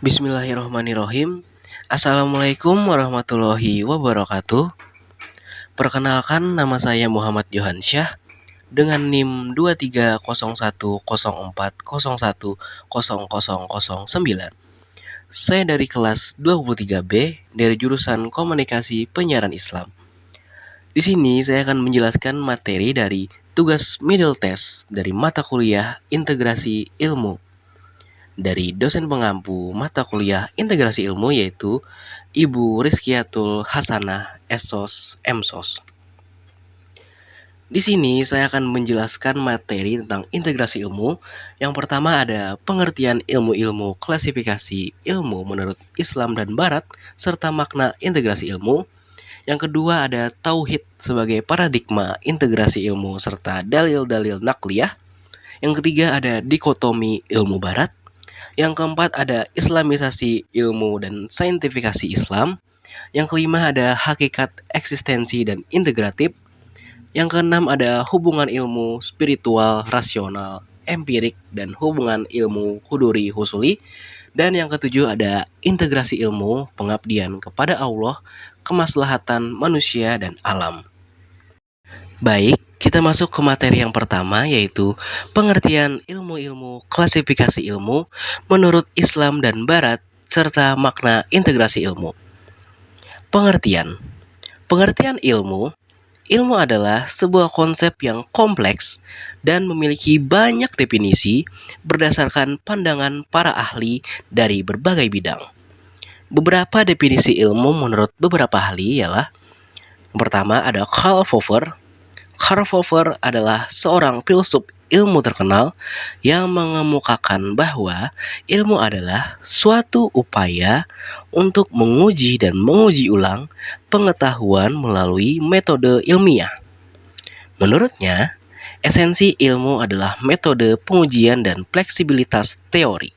Bismillahirrahmanirrahim. Assalamualaikum warahmatullahi wabarakatuh. Perkenalkan, nama saya Muhammad Johansyah dengan NIM 230104010009. Saya dari kelas 23B dari jurusan Komunikasi Penyiaran Islam. Di sini saya akan menjelaskan materi dari tugas middle test dari mata kuliah Integrasi Ilmu dari dosen pengampu mata kuliah Integrasi Ilmu, yaitu Ibu Rizkiatul Hasanah Esos Emsos. Di sini saya akan menjelaskan materi tentang integrasi ilmu. Yang pertama ada pengertian ilmu-ilmu, klasifikasi ilmu menurut Islam dan Barat, serta makna integrasi ilmu. Yang kedua ada tauhid sebagai paradigma integrasi ilmu serta dalil-dalil nakliyah. Yang ketiga ada dikotomi ilmu Barat. Yang keempat ada islamisasi ilmu dan saintifikasi Islam. Yang kelima ada hakikat eksistensi dan integratif. Yang keenam ada hubungan ilmu spiritual, rasional, empirik, dan hubungan ilmu huduri husuli. Dan yang ketujuh ada integrasi ilmu, pengabdian kepada Allah, kemaslahatan manusia dan alam. Baik, kita masuk ke materi yang pertama, yaitu pengertian ilmu-ilmu, klasifikasi ilmu menurut Islam dan Barat, serta makna integrasi ilmu. Pengertian ilmu. Ilmu adalah sebuah konsep yang kompleks dan memiliki banyak definisi berdasarkan pandangan para ahli dari berbagai bidang. Beberapa definisi ilmu menurut beberapa ahli ialah: yang pertama ada Karl Popper. Karl Popper adalah seorang filsuf ilmu terkenal yang mengemukakan bahwa ilmu adalah suatu upaya untuk menguji dan menguji ulang pengetahuan melalui metode ilmiah. Menurutnya, esensi ilmu adalah metode pengujian dan fleksibilitas teori.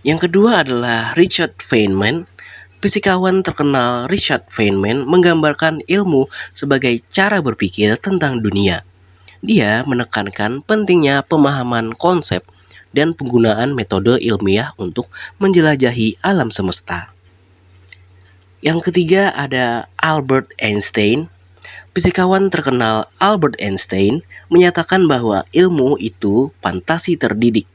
Yang kedua adalah Richard Feynman. Fisikawan terkenal Richard Feynman menggambarkan ilmu sebagai cara berpikir tentang dunia. Dia menekankan pentingnya pemahaman konsep dan penggunaan metode ilmiah untuk menjelajahi alam semesta. Yang ketiga ada Albert Einstein. Fisikawan terkenal Albert Einstein menyatakan bahwa ilmu itu fantasi terdidik.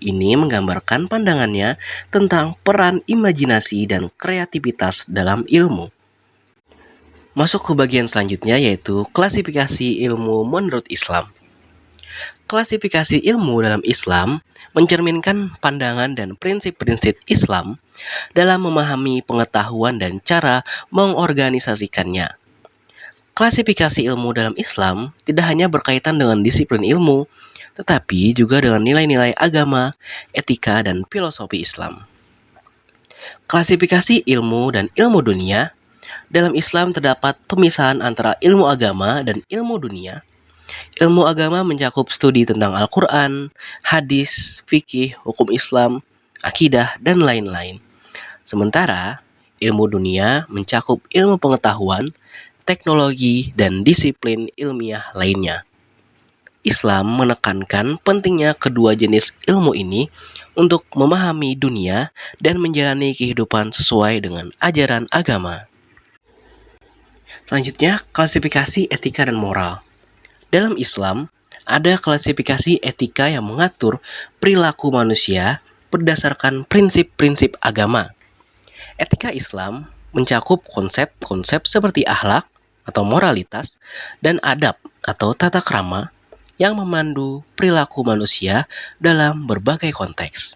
Ini menggambarkan pandangannya tentang peran imajinasi dan kreativitas dalam ilmu. Masuk ke bagian selanjutnya, yaitu klasifikasi ilmu menurut Islam. Klasifikasi ilmu dalam Islam mencerminkan pandangan dan prinsip-prinsip Islam dalam memahami pengetahuan dan cara mengorganisasikannya. Klasifikasi ilmu dalam Islam tidak hanya berkaitan dengan disiplin ilmu, tetapi juga dengan nilai-nilai agama, etika, dan filosofi Islam. Klasifikasi ilmu dan ilmu dunia. Dalam Islam terdapat pemisahan antara ilmu agama dan ilmu dunia. Ilmu agama mencakup studi tentang Al-Quran, hadis, fikih, hukum Islam, akidah, dan lain-lain. Sementara ilmu dunia mencakup ilmu pengetahuan, teknologi, dan disiplin ilmiah lainnya. Islam menekankan pentingnya kedua jenis ilmu ini untuk memahami dunia dan menjalani kehidupan sesuai dengan ajaran agama. Selanjutnya, klasifikasi etika dan moral. Dalam Islam, ada klasifikasi etika yang mengatur perilaku manusia berdasarkan prinsip-prinsip agama. Etika Islam mencakup konsep-konsep seperti akhlak atau moralitas dan adab atau tata krama yang memandu perilaku manusia dalam berbagai konteks.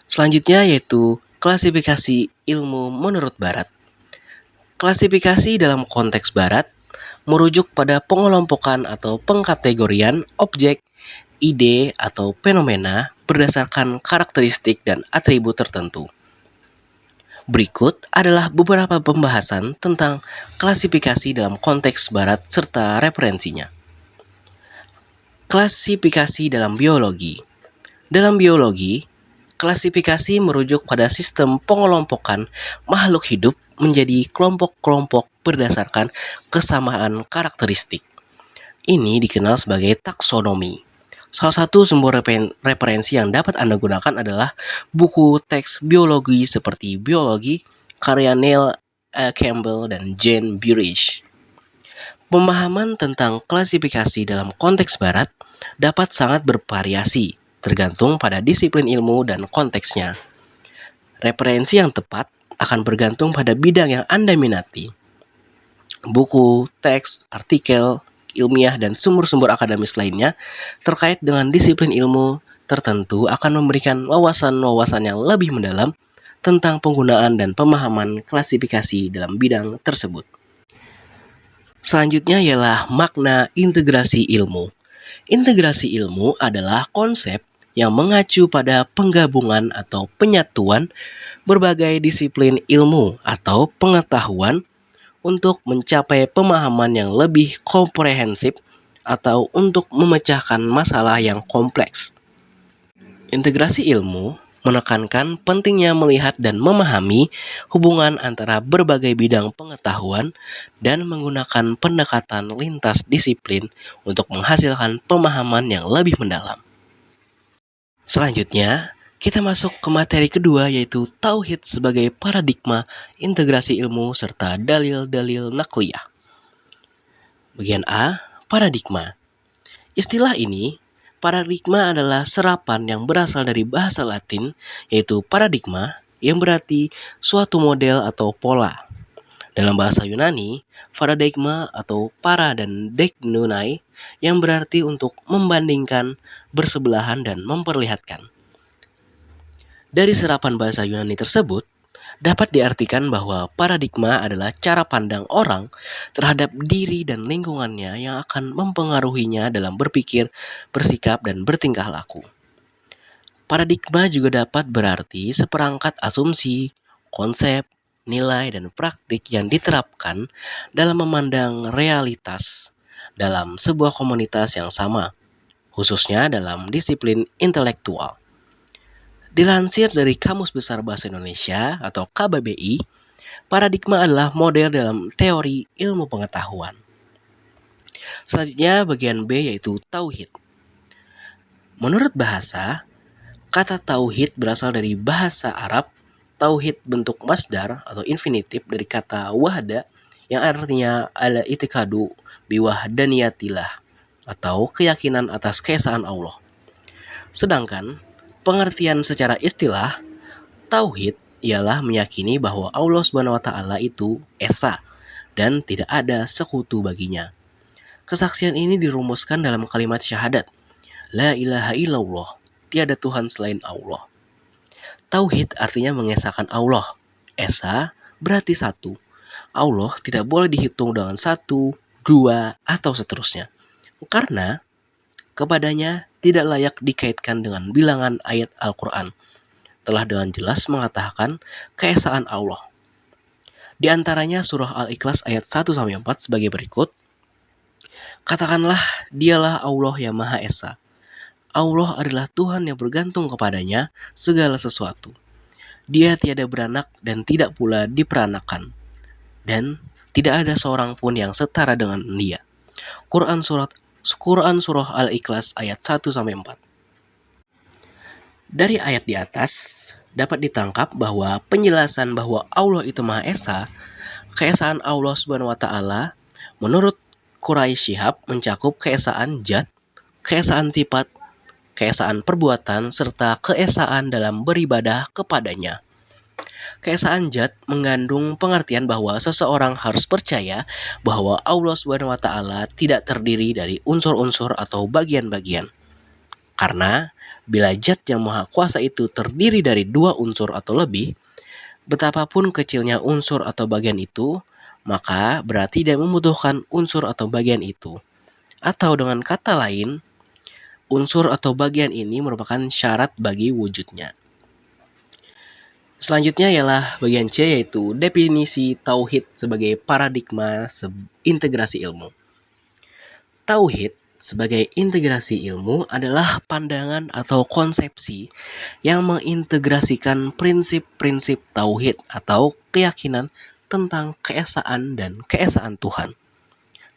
Selanjutnya yaitu klasifikasi ilmu menurut Barat. Klasifikasi dalam konteks Barat merujuk pada pengelompokan atau pengkategorian objek, ide, atau fenomena berdasarkan karakteristik dan atribut tertentu. Berikut adalah beberapa pembahasan tentang klasifikasi dalam konteks Barat serta referensinya. Klasifikasi dalam biologi. Dalam biologi, klasifikasi merujuk pada sistem pengelompokan makhluk hidup menjadi kelompok-kelompok berdasarkan kesamaan karakteristik. Ini dikenal sebagai taksonomi. Salah satu sumber referensi yang dapat Anda gunakan adalah buku teks biologi seperti Biologi karya Neil Campbell dan Jane Burrage. Pemahaman tentang klasifikasi dalam konteks barat dapat sangat bervariasi, tergantung pada disiplin ilmu dan konteksnya. Referensi yang tepat akan bergantung pada bidang yang Anda minati. Buku, teks, artikel, ilmiah, dan sumber-sumber akademis lainnya terkait dengan disiplin ilmu tertentu akan memberikan wawasan-wawasan yang lebih mendalam tentang penggunaan dan pemahaman klasifikasi dalam bidang tersebut. Selanjutnya ialah makna integrasi ilmu. Integrasi ilmu adalah konsep yang mengacu pada penggabungan atau penyatuan berbagai disiplin ilmu atau pengetahuan untuk mencapai pemahaman yang lebih komprehensif atau untuk memecahkan masalah yang kompleks. Integrasi ilmu menekankan pentingnya melihat dan memahami hubungan antara berbagai bidang pengetahuan dan menggunakan pendekatan lintas disiplin untuk menghasilkan pemahaman yang lebih mendalam. Selanjutnya, kita masuk ke materi kedua yaitu Tauhid sebagai paradigma integrasi ilmu serta dalil-dalil nakliyah. Bagian A, paradigma. Istilah ini, paradigma adalah serapan yang berasal dari bahasa Latin yaitu paradigma yang berarti suatu model atau pola. Dalam bahasa Yunani, paradigma atau para dan deiknonai yang berarti untuk membandingkan, bersebelahan, dan memperlihatkan. Dari serapan bahasa Yunani tersebut, dapat diartikan bahwa paradigma adalah cara pandang orang terhadap diri dan lingkungannya yang akan mempengaruhinya dalam berpikir, bersikap, dan bertingkah laku. Paradigma juga dapat berarti seperangkat asumsi, konsep, nilai, dan praktik yang diterapkan dalam memandang realitas dalam sebuah komunitas yang sama, khususnya dalam disiplin intelektual. Dilansir dari Kamus Besar Bahasa Indonesia atau KBBI, paradigma adalah model dalam teori ilmu pengetahuan. Selanjutnya bagian B yaitu tauhid. Menurut bahasa, kata tauhid berasal dari bahasa Arab. Tauhid bentuk masdar atau infinitif dari kata wahda yang artinya al-i'tiqadu biwahdaniyatillah atau keyakinan atas keesaan Allah. Sedangkan pengertian secara istilah, tauhid ialah meyakini bahwa Allah SWT itu esa dan tidak ada sekutu baginya. Kesaksian ini dirumuskan dalam kalimat syahadat, La ilaha illallah, tiada Tuhan selain Allah. Tauhid artinya mengesahkan Allah. Esa berarti satu. Allah tidak boleh dihitung dengan satu, dua, atau seterusnya. Karena kepadanya tidak layak dikaitkan dengan bilangan ayat Al-Quran. Telah dengan jelas mengatakan keesaan Allah. Di antaranya surah Al-Ikhlas ayat 1-4 sebagai berikut. Katakanlah, dialah Allah yang Maha Esa. Allah adalah Tuhan yang bergantung kepadanya segala sesuatu. Dia tiada beranak dan tidak pula diperanakan. Dan tidak ada seorang pun yang setara dengan dia. Quran surah Al-Ikhlas ayat 1-4. Dari ayat di atas dapat ditangkap bahwa penjelasan bahwa Allah itu Maha Esa, keesaan Allah SWT menurut Quraisy Shihab mencakup keesaan zat, keesaan sifat, keesaan perbuatan, serta keesaan dalam beribadah kepadanya. Keesaan zat mengandung pengertian bahwa seseorang harus percaya bahwa Allah SWT tidak terdiri dari unsur-unsur atau bagian-bagian. Karena bila zat yang maha kuasa itu terdiri dari dua unsur atau lebih, betapapun kecilnya unsur atau bagian itu, maka berarti dia membutuhkan unsur atau bagian itu. Atau dengan kata lain, unsur atau bagian ini merupakan syarat bagi wujudnya. Selanjutnya ialah bagian C yaitu definisi tauhid sebagai paradigma integrasi ilmu. Tauhid sebagai integrasi ilmu adalah pandangan atau konsepsi yang mengintegrasikan prinsip-prinsip tauhid atau keyakinan tentang keesaan dan keesaan Tuhan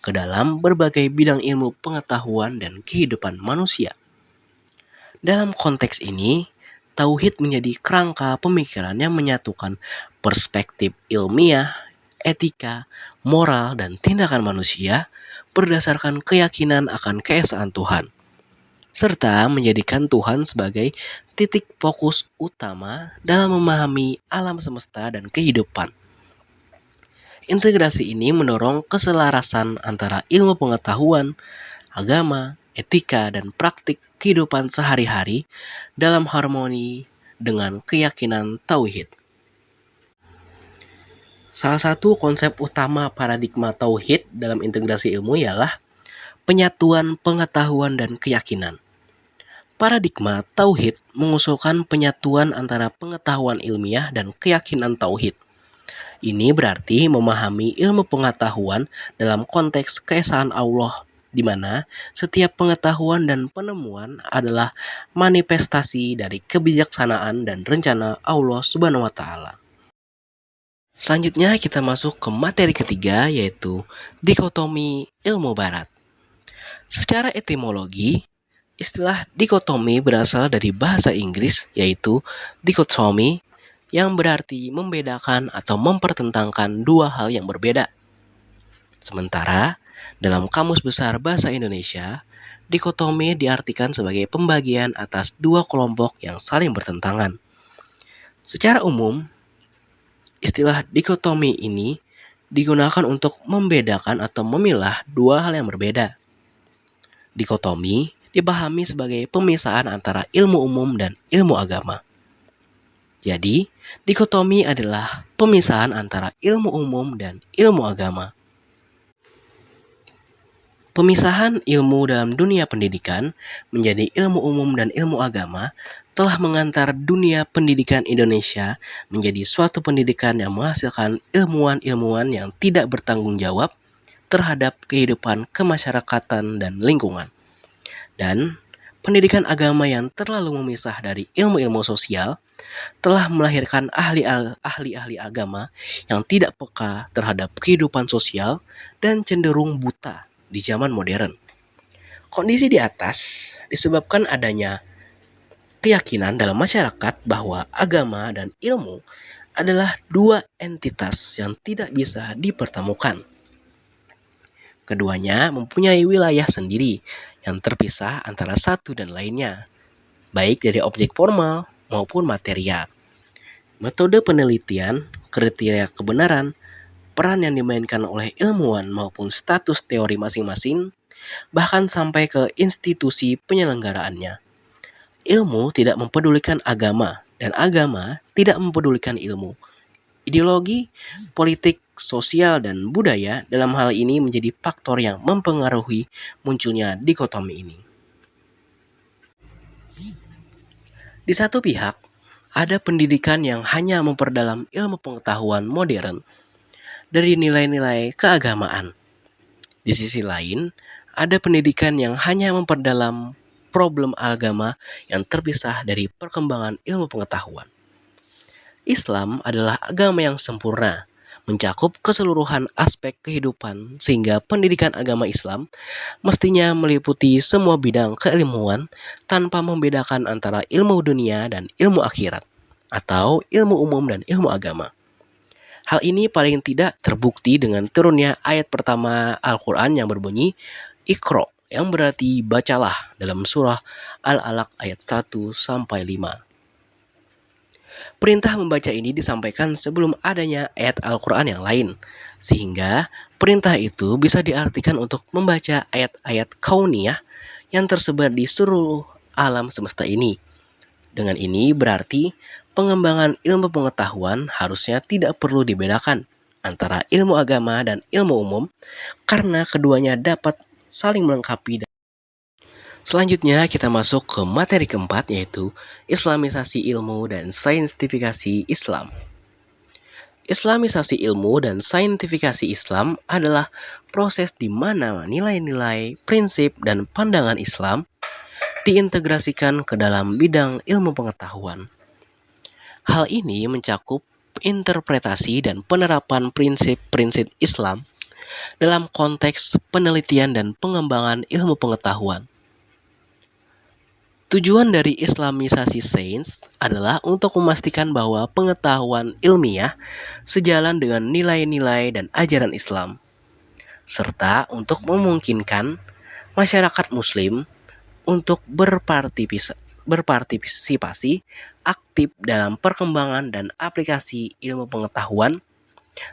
ke dalam berbagai bidang ilmu pengetahuan dan kehidupan manusia. Dalam konteks ini, tauhid menjadi kerangka pemikiran yang menyatukan perspektif ilmiah, etika, moral, dan tindakan manusia berdasarkan keyakinan akan keesaan Tuhan, serta menjadikan Tuhan sebagai titik fokus utama dalam memahami alam semesta dan kehidupan. Integrasi ini mendorong keselarasan antara ilmu pengetahuan, agama, etika, dan praktik kehidupan sehari-hari dalam harmoni dengan keyakinan tauhid. Salah satu konsep utama paradigma tauhid dalam integrasi ilmu ialah penyatuan pengetahuan dan keyakinan. Paradigma tauhid mengusulkan penyatuan antara pengetahuan ilmiah dan keyakinan tauhid. Ini berarti memahami ilmu pengetahuan dalam konteks keesaan Allah, di mana setiap pengetahuan dan penemuan adalah manifestasi dari kebijaksanaan dan rencana Allah Subhanahu wa taala. Selanjutnya kita masuk ke materi ketiga, yaitu dikotomi ilmu barat. Secara etimologi, istilah dikotomi berasal dari bahasa Inggris, yaitu dichotomy, yang berarti membedakan atau mempertentangkan dua hal yang berbeda. Sementara, dalam Kamus Besar Bahasa Indonesia, dikotomi diartikan sebagai pembagian atas dua kelompok yang saling bertentangan. Secara umum, istilah dikotomi ini digunakan untuk membedakan atau memilah dua hal yang berbeda. Dikotomi dipahami sebagai pemisahan antara ilmu umum dan ilmu agama. Jadi, dikotomi adalah pemisahan antara ilmu umum dan ilmu agama. Pemisahan ilmu dalam dunia pendidikan menjadi ilmu umum dan ilmu agama telah mengantar dunia pendidikan Indonesia menjadi suatu pendidikan yang menghasilkan ilmuwan-ilmuwan yang tidak bertanggung jawab terhadap kehidupan kemasyarakatan dan lingkungan. Dan pendidikan agama yang terlalu memisah dari ilmu-ilmu sosial telah melahirkan ahli-ahli agama yang tidak peka terhadap kehidupan sosial dan cenderung buta di zaman modern. Kondisi di atas disebabkan adanya keyakinan dalam masyarakat bahwa agama dan ilmu adalah dua entitas yang tidak bisa dipertemukan. Keduanya mempunyai wilayah sendiri yang terpisah antara satu dan lainnya, baik dari objek formal maupun material. Metode penelitian, kriteria kebenaran, peran yang dimainkan oleh ilmuwan maupun status teori masing-masing, bahkan sampai ke institusi penyelenggaraannya. Ilmu tidak mempedulikan agama, dan agama tidak mempedulikan ilmu. Ideologi, politik, sosial, dan budaya dalam hal ini menjadi faktor yang mempengaruhi munculnya dikotomi ini. Di satu pihak, ada pendidikan yang hanya memperdalam ilmu pengetahuan modern dari nilai-nilai keagamaan. Di sisi lain, ada pendidikan yang hanya memperdalam problem agama yang terpisah dari perkembangan ilmu pengetahuan. Islam adalah agama yang sempurna, mencakup keseluruhan aspek kehidupan sehingga pendidikan agama Islam mestinya meliputi semua bidang keilmuan tanpa membedakan antara ilmu dunia dan ilmu akhirat, atau ilmu umum dan ilmu agama. Hal ini paling tidak terbukti dengan turunnya ayat pertama Al-Quran yang berbunyi Iqra, yang berarti bacalah, dalam surah Al-Alaq ayat 1-5. Perintah membaca ini disampaikan sebelum adanya ayat Al-Quran yang lain, sehingga perintah itu bisa diartikan untuk membaca ayat-ayat kauniyah yang tersebar di seluruh alam semesta ini. Dengan ini berarti pengembangan ilmu pengetahuan harusnya tidak perlu dibedakan antara ilmu agama dan ilmu umum, karena keduanya dapat saling melengkapi. Selanjutnya kita masuk ke materi keempat, yaitu Islamisasi ilmu dan saintifikasi Islam. Islamisasi ilmu dan saintifikasi Islam adalah proses di mana nilai-nilai, prinsip, dan pandangan Islam diintegrasikan ke dalam bidang ilmu pengetahuan. Hal ini mencakup interpretasi dan penerapan prinsip-prinsip Islam dalam konteks penelitian dan pengembangan ilmu pengetahuan. Tujuan dari Islamisasi sains adalah untuk memastikan bahwa pengetahuan ilmiah sejalan dengan nilai-nilai dan ajaran Islam, serta untuk memungkinkan masyarakat Muslim untuk berpartisipasi aktif dalam perkembangan dan aplikasi ilmu pengetahuan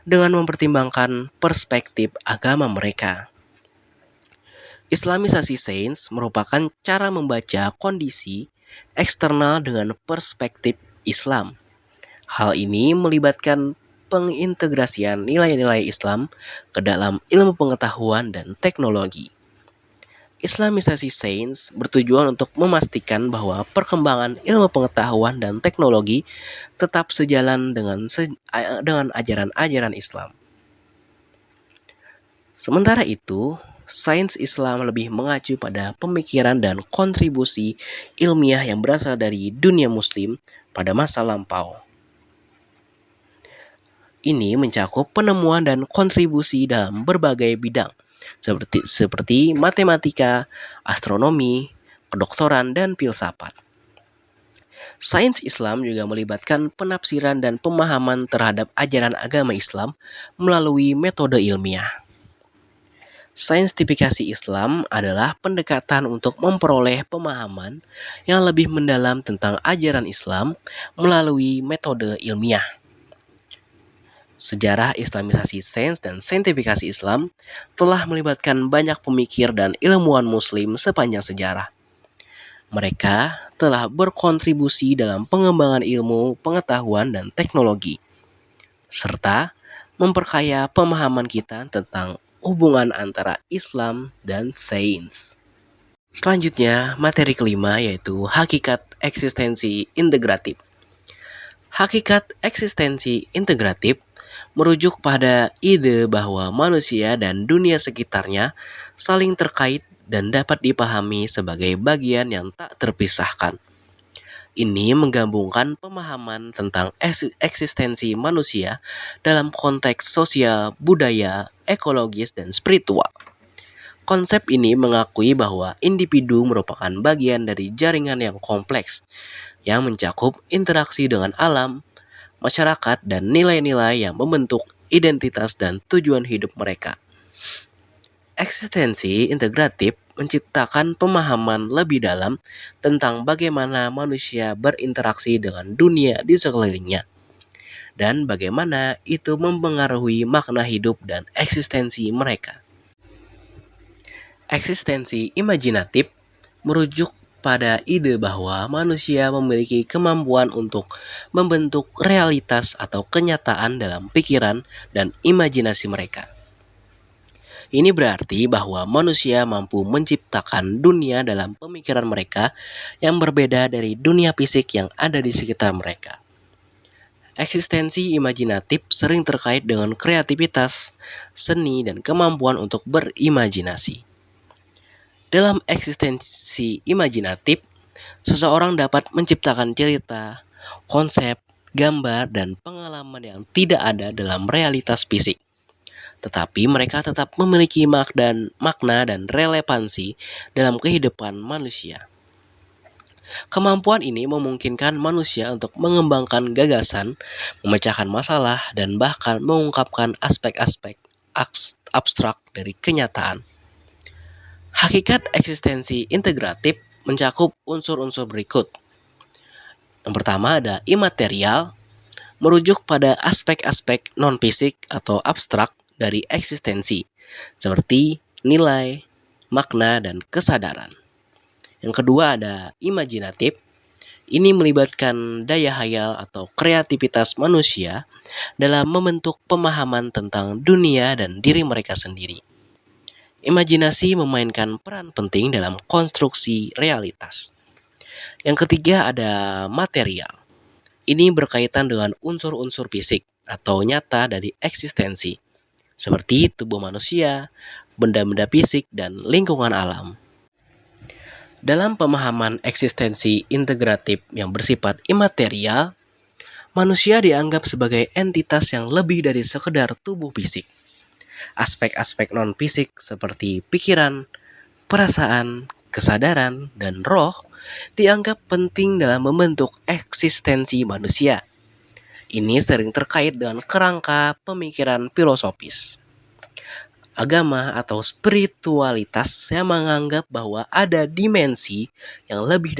dengan mempertimbangkan perspektif agama mereka. Islamisasi sains merupakan cara membaca kondisi eksternal dengan perspektif Islam. Hal ini melibatkan pengintegrasian nilai-nilai Islam ke dalam ilmu pengetahuan dan teknologi. Islamisasi sains bertujuan untuk memastikan bahwa perkembangan ilmu pengetahuan dan teknologi tetap sejalan dengan ajaran-ajaran Islam. Sementara itu, sains Islam lebih mengacu pada pemikiran dan kontribusi ilmiah yang berasal dari dunia Muslim pada masa lampau. Ini mencakup penemuan dan kontribusi dalam berbagai bidang, seperti matematika, astronomi, kedokteran, dan filsafat. Sains Islam juga melibatkan penafsiran dan pemahaman terhadap ajaran agama Islam melalui metode ilmiah. Saintifikasi Islam adalah pendekatan untuk memperoleh pemahaman yang lebih mendalam tentang ajaran Islam melalui metode ilmiah. Sejarah Islamisasi sains dan saintifikasi Islam telah melibatkan banyak pemikir dan ilmuwan Muslim sepanjang sejarah. Mereka telah berkontribusi dalam pengembangan ilmu, pengetahuan, dan teknologi, serta memperkaya pemahaman kita tentang hubungan antara Islam dan sains. Selanjutnya, materi kelima yaitu hakikat eksistensi integratif. Hakikat eksistensi integratif merujuk pada ide bahwa manusia dan dunia sekitarnya saling terkait dan dapat dipahami sebagai bagian yang tak terpisahkan. Ini menggabungkan pemahaman tentang eksistensi manusia dalam konteks sosial, budaya, ekologis, dan spiritual. Konsep ini mengakui bahwa individu merupakan bagian dari jaringan yang kompleks, yang mencakup interaksi dengan alam, masyarakat, dan nilai-nilai yang membentuk identitas dan tujuan hidup mereka. Eksistensi integratif menciptakan pemahaman lebih dalam tentang bagaimana manusia berinteraksi dengan dunia di sekelilingnya, dan bagaimana itu mempengaruhi makna hidup dan eksistensi mereka. Eksistensi imajinatif merujuk pada ide bahwa manusia memiliki kemampuan untuk membentuk realitas atau kenyataan dalam pikiran dan imajinasi mereka. Ini berarti bahwa manusia mampu menciptakan dunia dalam pemikiran mereka yang berbeda dari dunia fisik yang ada di sekitar mereka. Eksistensi imajinatif sering terkait dengan kreativitas, seni, dan kemampuan untuk berimajinasi. Dalam eksistensi imajinatif, seseorang dapat menciptakan cerita, konsep, gambar, dan pengalaman yang tidak ada dalam realitas fisik. Tetapi mereka tetap memiliki makna dan relevansi dalam kehidupan manusia. Kemampuan ini memungkinkan manusia untuk mengembangkan gagasan, memecahkan masalah, dan bahkan mengungkapkan aspek-aspek abstrak dari kenyataan. Hakikat eksistensi integratif mencakup unsur-unsur berikut. Yang pertama ada imaterial, merujuk pada aspek-aspek non-fisik atau abstrak dari eksistensi, seperti nilai, makna, dan kesadaran. Yang kedua ada imajinatif. Ini melibatkan daya hayal atau kreativitas manusia dalam membentuk pemahaman tentang dunia dan diri mereka sendiri. Imajinasi memainkan peran penting dalam konstruksi realitas. Yang ketiga ada material. Ini berkaitan dengan unsur-unsur fisik atau nyata dari eksistensi, seperti tubuh manusia, benda-benda fisik, dan lingkungan alam. Dalam pemahaman eksistensi integratif yang bersifat imaterial, manusia dianggap sebagai entitas yang lebih dari sekedar tubuh fisik. Aspek-aspek non-fisik seperti pikiran, perasaan, kesadaran, dan roh dianggap penting dalam membentuk eksistensi manusia. Ini sering terkait dengan kerangka pemikiran filosofis, agama atau spiritualitas yang menganggap bahwa ada dimensi yang lebih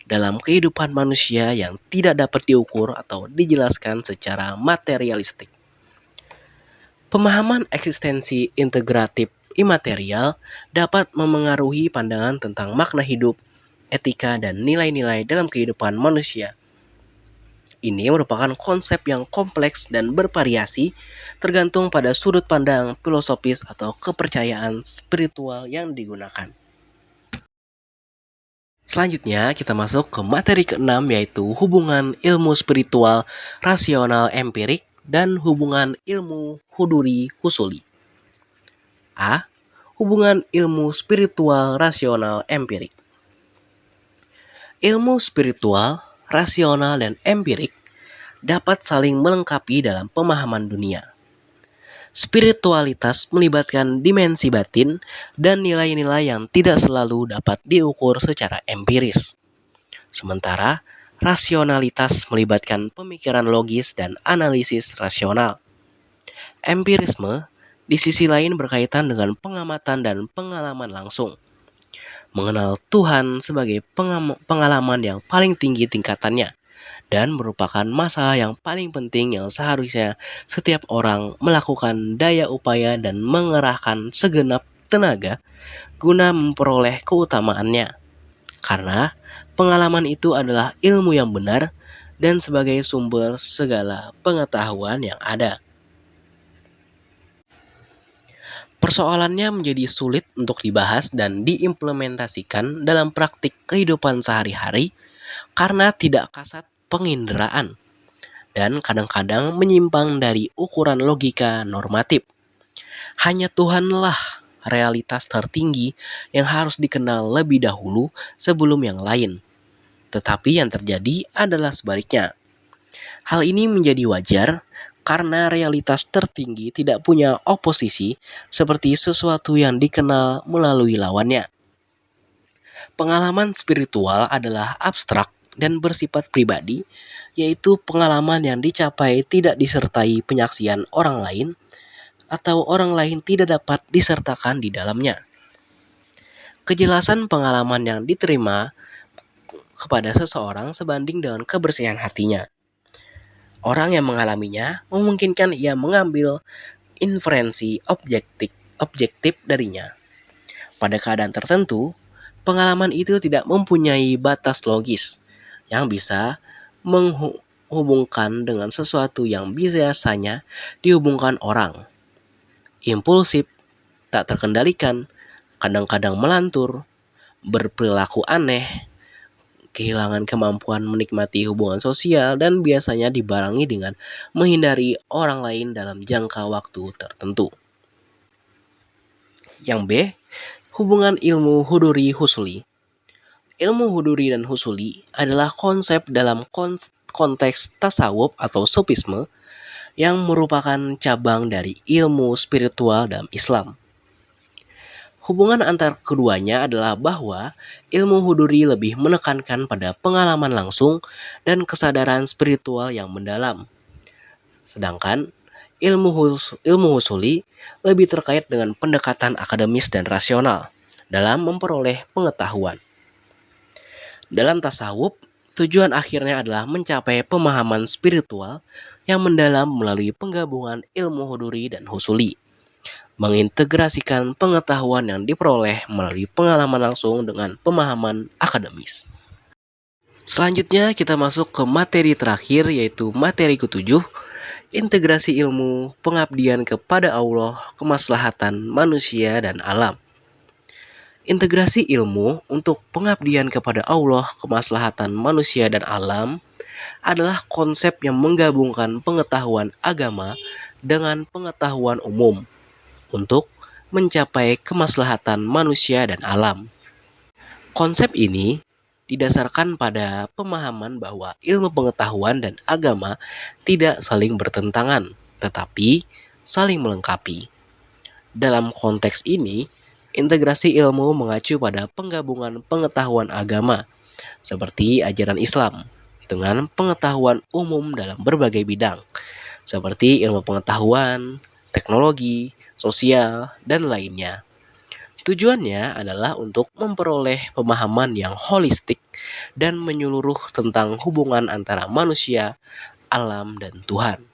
dalam kehidupan manusia yang tidak dapat diukur atau dijelaskan secara materialistik. Pemahaman eksistensi integratif imaterial dapat memengaruhi pandangan tentang makna hidup, etika, dan nilai-nilai dalam kehidupan manusia. Ini merupakan konsep yang kompleks dan bervariasi tergantung pada sudut pandang filosofis atau kepercayaan spiritual yang digunakan. Selanjutnya kita masuk ke materi keenam, yaitu hubungan ilmu spiritual rasional empirik dan hubungan ilmu huduri husuli. A. Hubungan ilmu spiritual rasional empirik. Ilmu spiritual, rasional, dan empirik dapat saling melengkapi dalam pemahaman dunia. Spiritualitas melibatkan dimensi batin dan nilai-nilai yang tidak selalu dapat diukur secara empiris. Sementara rasionalitas melibatkan pemikiran logis dan analisis rasional. Empirisme di sisi lain berkaitan dengan pengamatan dan pengalaman langsung. Mengenal Tuhan sebagai pengalaman yang paling tinggi tingkatannya dan merupakan masalah yang paling penting yang seharusnya setiap orang melakukan daya upaya dan mengerahkan segenap tenaga guna memperoleh keutamaannya. Karena pengalaman itu adalah ilmu yang benar dan sebagai sumber segala pengetahuan yang ada. Persoalannya menjadi sulit untuk dibahas dan diimplementasikan dalam praktik kehidupan sehari-hari karena tidak kasat penginderaan dan kadang-kadang menyimpang dari ukuran logika normatif. Hanya Tuhanlah realitas tertinggi yang harus dikenal lebih dahulu sebelum yang lain. Tetapi yang terjadi adalah sebaliknya. Hal ini menjadi wajar karena realitas tertinggi tidak punya oposisi seperti sesuatu yang dikenal melalui lawannya. Pengalaman spiritual adalah abstrak dan bersifat pribadi, yaitu pengalaman yang dicapai tidak disertai penyaksian orang lain atau orang lain tidak dapat disertakan di dalamnya. Kejelasan pengalaman yang diterima kepada seseorang sebanding dengan kebersihan hatinya. Orang yang mengalaminya memungkinkan ia mengambil inferensi objektif darinya. Pada keadaan tertentu, pengalaman itu tidak mempunyai batas logis yang bisa menghubungkan dengan sesuatu yang biasanya dihubungkan orang. Impulsif, tak terkendalikan, kadang-kadang melantur, berperilaku aneh, kehilangan kemampuan menikmati hubungan sosial, dan biasanya dibarengi dengan menghindari orang lain dalam jangka waktu tertentu. Yang B. Hubungan ilmu huduri husuli. Ilmu huduri dan husuli adalah konsep dalam konteks tasawuf atau sufisme yang merupakan cabang dari ilmu spiritual dalam Islam. Hubungan antar keduanya adalah bahwa ilmu huduri lebih menekankan pada pengalaman langsung dan kesadaran spiritual yang mendalam. Sedangkan ilmu husuli lebih terkait dengan pendekatan akademis dan rasional dalam memperoleh pengetahuan. Dalam tasawuf, tujuan akhirnya adalah mencapai pemahaman spiritual yang mendalam melalui penggabungan ilmu huduri dan husuli, mengintegrasikan pengetahuan yang diperoleh melalui pengalaman langsung dengan pemahaman akademis. Selanjutnya kita masuk ke materi terakhir, yaitu materi ke-7, integrasi ilmu, pengabdian kepada Allah, kemaslahatan manusia dan alam. Integrasi ilmu untuk pengabdian kepada Allah, kemaslahatan manusia dan alam adalah konsep yang menggabungkan pengetahuan agama dengan pengetahuan umum untuk mencapai kemaslahatan manusia dan alam. Konsep ini didasarkan pada pemahaman bahwa ilmu pengetahuan dan agama tidak saling bertentangan, tetapi saling melengkapi. Dalam konteks ini, integrasi ilmu mengacu pada penggabungan pengetahuan agama seperti ajaran Islam, dengan pengetahuan umum dalam berbagai bidang, seperti ilmu pengetahuan, teknologi, sosial, dan lainnya. Tujuannya adalah untuk memperoleh pemahaman yang holistik dan menyeluruh tentang hubungan antara manusia, alam, dan Tuhan.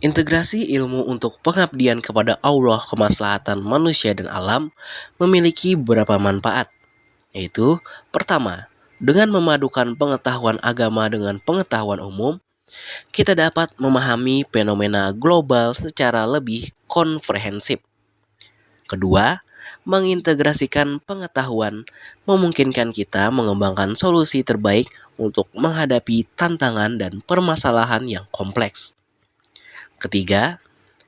Integrasi ilmu untuk pengabdian kepada Allah, kemaslahatan manusia dan alam memiliki beberapa manfaat, yaitu pertama, dengan memadukan pengetahuan agama dengan pengetahuan umum, kita dapat memahami fenomena global secara lebih komprehensif. Kedua, mengintegrasikan pengetahuan memungkinkan kita mengembangkan solusi terbaik untuk menghadapi tantangan dan permasalahan yang kompleks. Ketiga,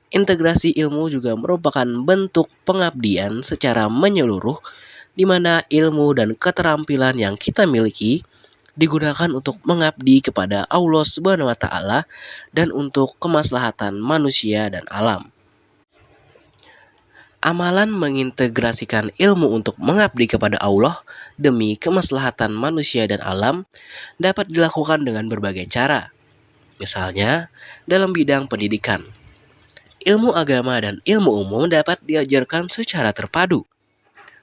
integrasi ilmu juga merupakan bentuk pengabdian secara menyeluruh di mana ilmu dan keterampilan yang kita miliki digunakan untuk mengabdi kepada Allah Subhanahu wa taala dan untuk kemaslahatan manusia dan alam. Amalan mengintegrasikan ilmu untuk mengabdi kepada Allah demi kemaslahatan manusia dan alam dapat dilakukan dengan berbagai cara. Misalnya, dalam bidang pendidikan, ilmu agama dan ilmu umum dapat diajarkan secara terpadu.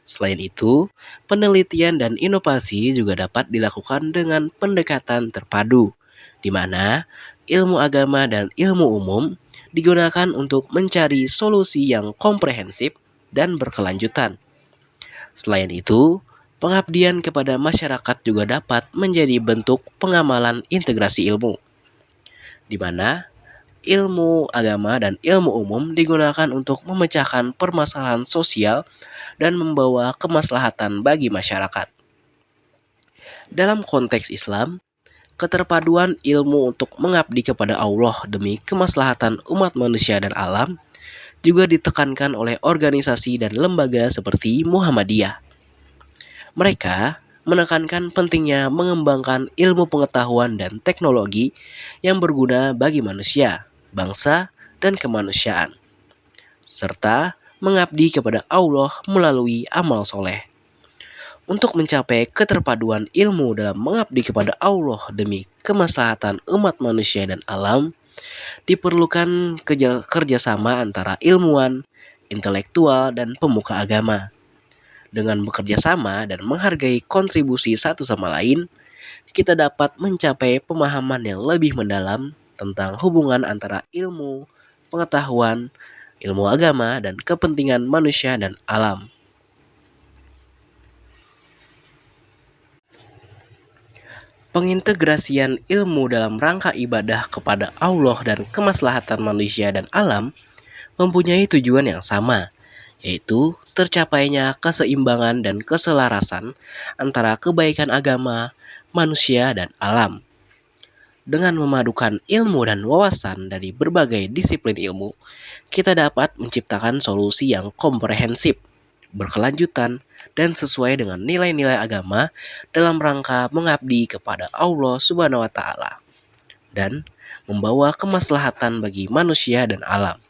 Selain itu, penelitian dan inovasi juga dapat dilakukan dengan pendekatan terpadu, di mana ilmu agama dan ilmu umum digunakan untuk mencari solusi yang komprehensif dan berkelanjutan. Selain itu, pengabdian kepada masyarakat juga dapat menjadi bentuk pengamalan integrasi ilmu, di mana ilmu agama dan ilmu umum digunakan untuk memecahkan permasalahan sosial dan membawa kemaslahatan bagi masyarakat. Dalam konteks Islam, keterpaduan ilmu untuk mengabdi kepada Allah demi kemaslahatan umat manusia dan alam juga ditekankan oleh organisasi dan lembaga seperti Muhammadiyah. Mereka menekankan pentingnya mengembangkan ilmu pengetahuan dan teknologi yang berguna bagi manusia, bangsa, dan kemanusiaan, serta mengabdi kepada Allah melalui amal soleh. Untuk mencapai keterpaduan ilmu dalam mengabdi kepada Allah demi kemaslahatan umat manusia dan alam, diperlukan kerjasama antara ilmuwan, intelektual, dan pemuka agama. Dengan bekerja sama dan menghargai kontribusi satu sama lain, kita dapat mencapai pemahaman yang lebih mendalam tentang hubungan antara ilmu, pengetahuan, ilmu agama, dan kepentingan manusia dan alam. Pengintegrasian ilmu dalam rangka ibadah kepada Allah dan kemaslahatan manusia dan alam mempunyai tujuan yang sama, yaitu tercapainya keseimbangan dan keselarasan antara kebaikan agama, manusia, dan alam. Dengan memadukan ilmu dan wawasan dari berbagai disiplin ilmu, kita dapat menciptakan solusi yang komprehensif, berkelanjutan, dan sesuai dengan nilai-nilai agama dalam rangka mengabdi kepada Allah Subhanahu wa taala dan membawa kemaslahatan bagi manusia dan alam.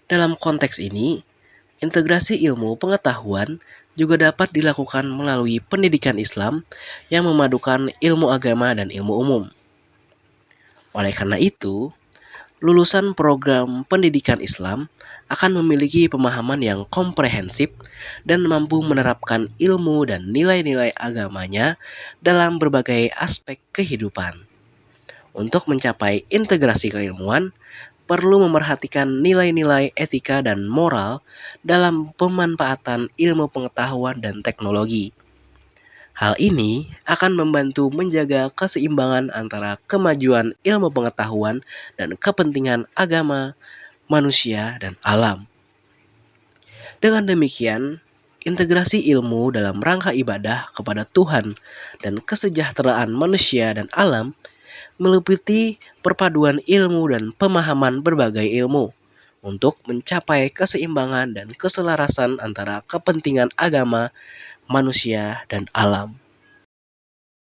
Dalam konteks ini, integrasi ilmu pengetahuan juga dapat dilakukan melalui pendidikan Islam yang memadukan ilmu agama dan ilmu umum. Oleh karena itu, lulusan program pendidikan Islam akan memiliki pemahaman yang komprehensif dan mampu menerapkan ilmu dan nilai-nilai agamanya dalam berbagai aspek kehidupan. Untuk mencapai integrasi keilmuan, perlu memerhatikan nilai-nilai etika dan moral dalam pemanfaatan ilmu pengetahuan dan teknologi. Hal ini akan membantu menjaga keseimbangan antara kemajuan ilmu pengetahuan dan kepentingan agama, manusia, dan alam. Dengan demikian, integrasi ilmu dalam rangka ibadah kepada Tuhan dan kesejahteraan manusia dan alam meliputi perpaduan ilmu dan pemahaman berbagai ilmu untuk mencapai keseimbangan dan keselarasan antara kepentingan agama, manusia, dan alam.